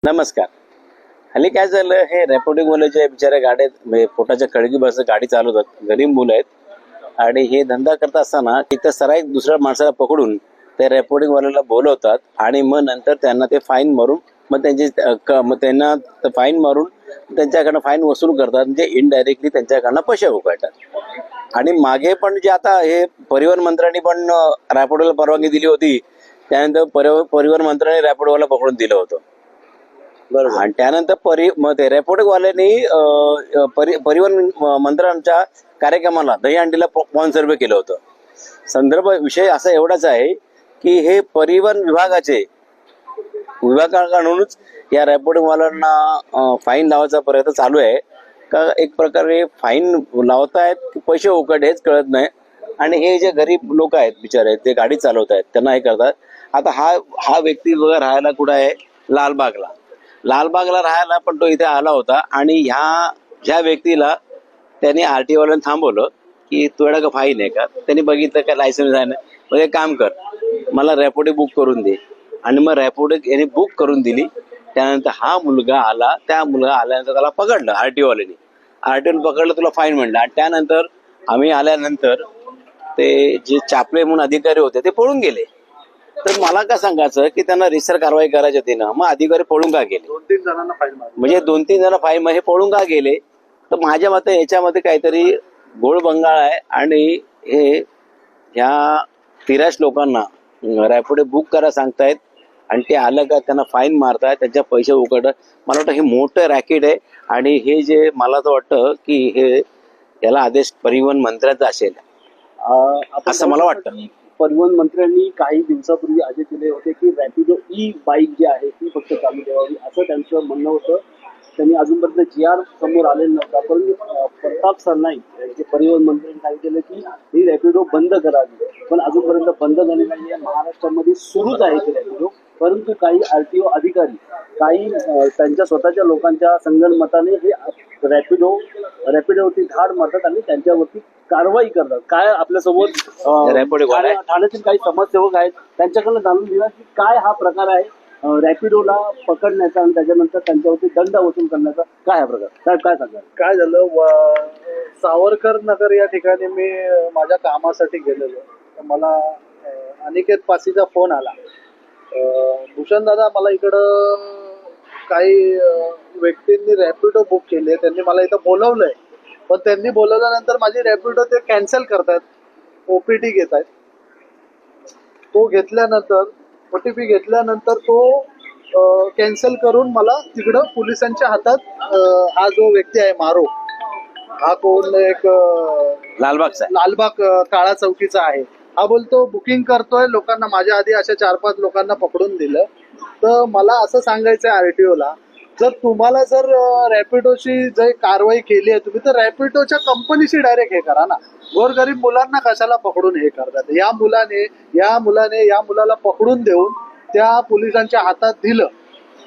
नमस्कार. हल्ली काय झालं, हे रॅपिडो मुलं जे बिचाऱ्या गाड्यात म्हणजे पोटाच्या कळगी बस गाडी चालवतात, गरीब मुलं आहेत आणि हे धंदा करत असताना तिथं सराईत दुसऱ्या माणसाला पकडून ते रॅपिडो वाल्याला बोलवतात आणि मग नंतर त्यांना ते फाईन मारून मग मग त्यांना फाईन मारून त्यांच्याकडनं फाईन वसूल करतात, म्हणजे इनडायरेक्टली त्यांच्याकडनं पैसे उकळतात. आणि मागे पण जे आता हे परिवहन मंत्र्यांनी पण रॅपिडोला परवानगी दिली होती, त्यानंतर परिवहन मंत्र्यांनी रॅपिडोवाला पकडून दिलं होतं. बरोबर. आणि त्यानंतर रॅपिडोवाल्यांनी परिवहन मंत्र्यांच्या कार्यक्रमाला दहीहंडीला पॉन सर्वे केलं होतं. संदर्भ विषय असा एवढाच आहे की हे परिवहन विभागाकडूनच या रॅपिडोवाल्यांना फाईन लावायचा प्रयत्न चालू आहे. का एक प्रकारे फाईन लावतायत पैसे उकट हेच कळत नाही. आणि हे जे गरीब लोक आहेत बिचारे, ते गाडी चालवत आहेत, त्यांना हे करतात. आता हा व्यक्ती बघा राहायला कुठं आहे, लालबागला राहायला, पण तो इथे आला होता आणि ह्या व्यक्तीला त्यांनी आरटीओ वाल्यानं थांबवलं की तुझ्याकडे का फाईन आहे का. त्यांनी बघितलं का लायसन्स आहे ना, मग एक काम कर, मला रॅपिडो बुक करून दे. आणि मग रॅपिडो यांनी बुक करून दिली. त्यानंतर हा मुलगा आला, त्या मुलगा आल्यानंतर त्याला पकडलं आरटीओ वाल्याने. आरटीओने पकडलं, तुला फाईन म्हणलं. आणि त्यानंतर आम्ही आल्यानंतर ते जे चापले म्हणून अधिकारी होते ते पळून गेले. तर मला काय सांगायचं की त्यांना रिसर कारवाई करायची होती ना, मग अधिकारी पळून का गेले? 2-3 जणांना फाईन मारली. म्हणजे 2-3 जण फाईन हे पळून का गेले? तर माझ्या मते याच्यामध्ये काहीतरी गोळ बंगाळ आहे. आणि हे ह्या 13 लोकांना रॅपिडो बुक करा सांगतायत आणि ते आलं का त्यांना फाईन मारतायत, त्यांच्या पैसे उकळत. मला वाटतं हे मोठं रॅकेट आहे. आणि हे जे मला तर वाटतं की हे याला आदेश परिवहन मंत्र्याचा असेल असं मला वाटतं. परिवहन मंत्र्यांनी काही दिवसापूर्वी आदेश दिले होते की रॅपिडो ई बाईक जी आहे ती फक्त चालू ठेवावी, असं त्यांचं म्हणणं होतं. त्यांनी अजूनपर्यंत GR समोर आलेला नव्हता. परंतु प्रताप सरनाईक यांचे परिवहन मंत्र्यांनी सांगितलं की ही रॅपिडो बंद करावी, पण अजूनपर्यंत बंद झाली नाही आहे. महाराष्ट्रामध्ये सुरूच आहे ते रॅपिडो. परंतु काही RTO अधिकारी, काही त्यांच्या स्वतःच्या लोकांच्या संगनमताने हे रॅपिडोवरती धाड मारतात आणि त्यांच्यावरती कारवाई करतात. काय आपल्यासोबत ठाण्यातील काही समाजसेवक आहेत, त्यांच्याकडनं जाणून घेऊया की काय हा प्रकार आहे रॅपिडोला पकडण्याचा आणि त्याच्यानंतर त्यांच्यावरती दंड वसूल करण्याचा. काय हा प्रकार, काय सांगा? काय झालं, सावरकर नगर या ठिकाणी मी माझ्या कामासाठी गेलेलो. तर मला अनिकेत पासीचा फोन आला, भूषण दादा मला इकडं काही व्यक्तींनी रॅपिडो बुक केली, त्यांनी मला इथं बोलवलंय, पण त्यांनी बोलवल्यानंतर माझी रॅपिडो ते कॅन्सल करतायत, OPT घेत आहेत. तो घेतल्यानंतर OTP घेतल्यानंतर तो कॅन्सल करून मला तिकडं पोलिसांच्या हातात हा जो व्यक्ती आहे मारो, हा कोण एक लालबाग काळा चौकीचा आहे, हा बोलतो बुकिंग करतोय लोकांना. माझ्या आधी अशा 4-5 लोकांना पकडून दिलं. तर मला असं सांगायचं आहे RTOला, तुम्हाला जर रॅपिडोची जर कारवाई केली आहे तुम्ही, तर रॅपिडोच्या कंपनीशी डायरेक्ट हे करा ना. गोरगरीब मुलांना कशाला पकडून हे करतात? या मुलाने या मुलाला पकडून देऊन त्या पोलिसांच्या हातात दिलं.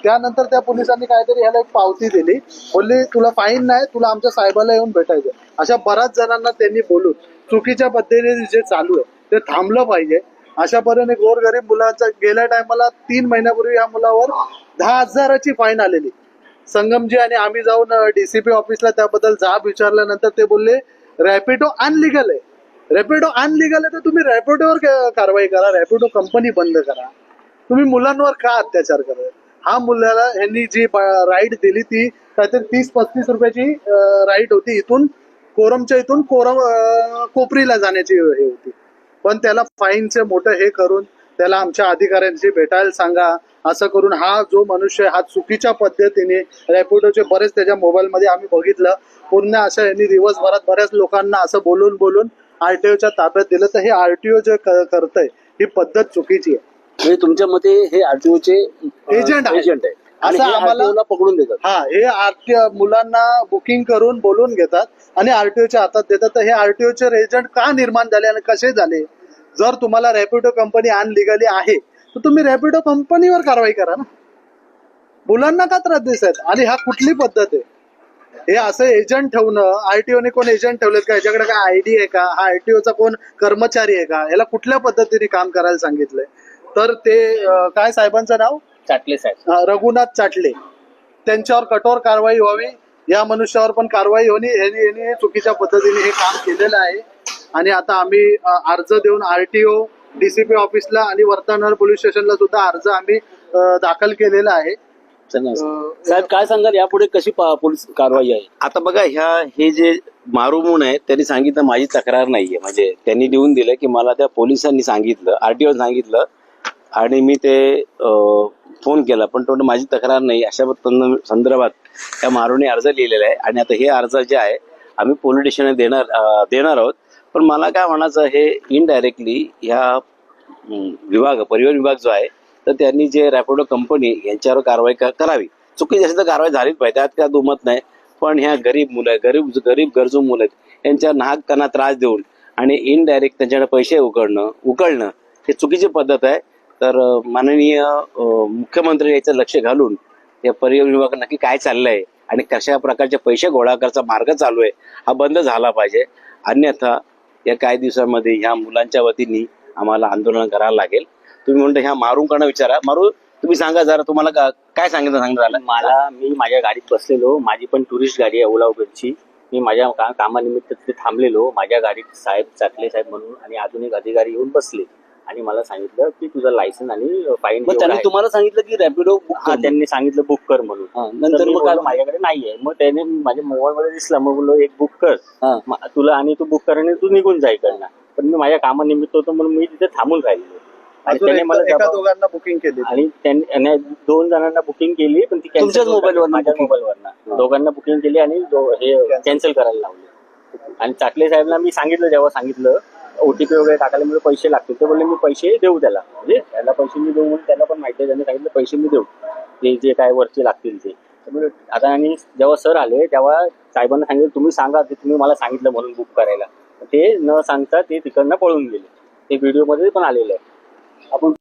त्यानंतर त्या पोलिसांनी काहीतरी ह्याला एक पावती दिली, बोलली तुला फाईन नाही, तुला आमच्या साहेबाला येऊन भेटायचं. अशा बऱ्याच जणांना त्यांनी बोलून चुकीच्या पद्धतीने जे चालू आहे ते थांबलं पाहिजे. अशा पद्धतीने गोरगरीब मुलाचा गेल्या टायमाला 3 महिन्यापूर्वी या मुलावर 10,000ची फाईन आलेली. संगमजी आणि आम्ही जाऊन DCP ऑफिसला त्याबद्दल जाब विचारल्यानंतर ते बोलले रॅपिडो अनलिगल आहे. रॅपिडो अनलिगल आहे तर तुम्ही रॅपिडोवर कारवाई करा, रॅपिडो कंपनी बंद करा. तुम्ही मुलांवर का अत्याचार करा? हा मुलाला यांनी जी राईड दिली ती काहीतरी 30-35 रुपयाची राईड होती. कोरमच्या इथून कोपरीला जाण्याची हे होती. पण त्याला फाईनचे मोठं हे करून त्याला आमच्या अधिकाऱ्यांशी भेटायला सांगा, असं करून हा जो मनुष्य हा चुकीच्या पद्धतीने रॅपिडोचे बरेच त्याच्या मोबाईलमध्ये आम्ही बघितलं, पूर्ण असं यांनी दिवसभरात बऱ्याच लोकांना असं बोलून RTOच्या ताब्यात दिलं. तर हे RTO जे करतंय ही पद्धत चुकीची आहे. म्हणजे तुमच्या मते हे RTOचे एजंट आहे असं आम्हाला पकडून देतात. हा, हे मुलांना बुकिंग करून बोलून घेतात आणि RTOच्या हातात देतात. तर हे RTOचे एजंट का निर्माण झाले आणि कसे झाले? जर तुम्हाला रॅपिडो कंपनी अनलिगली आहे तर तुम्ही रॅपिडो कंपनीवर कारवाई करा ना. मुलांना का त्रास देत? आणि हा कुठली पद्धत आहे? हे असं एजंट ठेवणं, RTOने कोण एजंट ठेवलेत का? याच्याकडे काय ID आहे का? हा RTOचा कोण कर्मचारी आहे का? याला कुठल्या पद्धतीने काम करायला सांगितलंय? तर ते काय साहेबांचं नाव चाटले साहेब रघुनाथ चाटले त्यांच्यावर कठोर कारवाई व्हावी. या मनुष्यावर पण कारवाई होणे. यांनी हे चुकीच्या पद्धतीने हे काम केलेलं आहे आणि आता आम्ही अर्ज देऊन RTO DCP ऑफिसला आणि वर्धानगर पोलीस स्टेशनला सुद्धा अर्ज आम्ही दाखल केलेला आहे. साहेब काय सांगाल यापुढे कशी पोलीस कारवाई आहे? आता बघा हे जे मारू म्हणून आहे त्यांनी सांगितलं माझी तक्रार नाहीये, म्हणजे त्यांनी लिहून दिलं की मला त्या पोलिसांनी सांगितलं, RTO सांगितलं आणि मी ते फोन केला पण तो माझी तक्रार नाही अशा संदर्भात त्या मारूने अर्ज लिहिलेला आहे. आणि आता हे अर्ज जे आहे आम्ही पोलीस स्टेशनला देणार आहोत. पण मला काय म्हणायचं, हे इनडायरेक्टली ह्या परिवहन विभाग जो आहे तर त्यांनी जे रॅपिडो कंपनी यांच्यावर कारवाई करावी. चुकीची असेल तर कारवाई झालीच पाहिजे, त्यात काय दुमत नाही. पण ह्या गरीब मुलं आहेत, गरीब गरजू मुलं आहेत, यांच्या नाहक त्यांना त्रास देऊन आणि इनडायरेक्ट त्यांच्याकडे पैसे उकळणं हे चुकीची पद्धत आहे. तर माननीय मुख्यमंत्री याचं लक्ष घालून या परिवहन विभागात नक्की काय चाललंय आणि कशा प्रकारचे पैसे गोळा करायचा मार्ग चालू आहे हा बंद झाला पाहिजे. अन्यथा या काही दिवसांमध्ये ह्या मुलांच्या वतीने आम्हाला आंदोलन करायला लागेल. तुम्ही म्हणता ह्या मारूंकडनं विचारा. मारू तुम्ही सांगा जरा, तुम्हाला काय सांगितलं मला मी माझ्या गाडीत बसलेलो, माझी पण टुरिस्ट गाडी आहे ओला उबेरची. मी माझ्या कामानिमित्त तिथे थांबलेलो, माझ्या गाडीत साहेब चाटले साहेब म्हणून आणि अजून एक अधिकारी येऊन बसले आणि मला सांगितलं की तुझं लायसन आणि फाईन. त्यांनी तुम्हाला सांगितलं की रॅपिडो त्यांनी सांगितलं बुक कर म्हणून. नंतर मग काय? माझ्याकडे नाहीये. मग त्याने माझ्या मोबाईल मध्ये दिसला, मग बोललो एक बुक कर तुला आणि तू बुक कर आणि तू निघून जा इकडनं. पण मी माझ्या कामानिमित्त होतो म्हणून मी तिथे थांबून राहिलो आणि त्याने मला दोघांना बुकिंग केली आणि त्यांनी 2 जणांना बुकिंग केली पण ती तुमच्याच मोबाईलवर? माझ्या मोबाईलवरनं दोघांना बुकिंग केली आणि हे कॅन्सल करायला लावले. आणि चाटले साहेबला मी सांगितलं, जेव्हा सांगितलं OTP वगैरे टाकायला म्हणजे पैसे लागतील, ते बोलले मी पैसे देऊ त्याला, म्हणजे त्याला पैसे मी देऊ म्हणून त्याला पण माहिती आहे. त्यांनी सांगितलं पैसे मी देऊ, ते जे काय वरचे लागतील ते. आता आणि जेव्हा सर आले तेव्हा साहेबांना सांगितलं तुम्ही सांगा ते तुम्ही मला सांगितलं म्हणून बुक करायला. ते न सांगता ते तिकडनं पळून गेले. ते व्हिडिओ मध्ये पण आलेलं आहे. आपण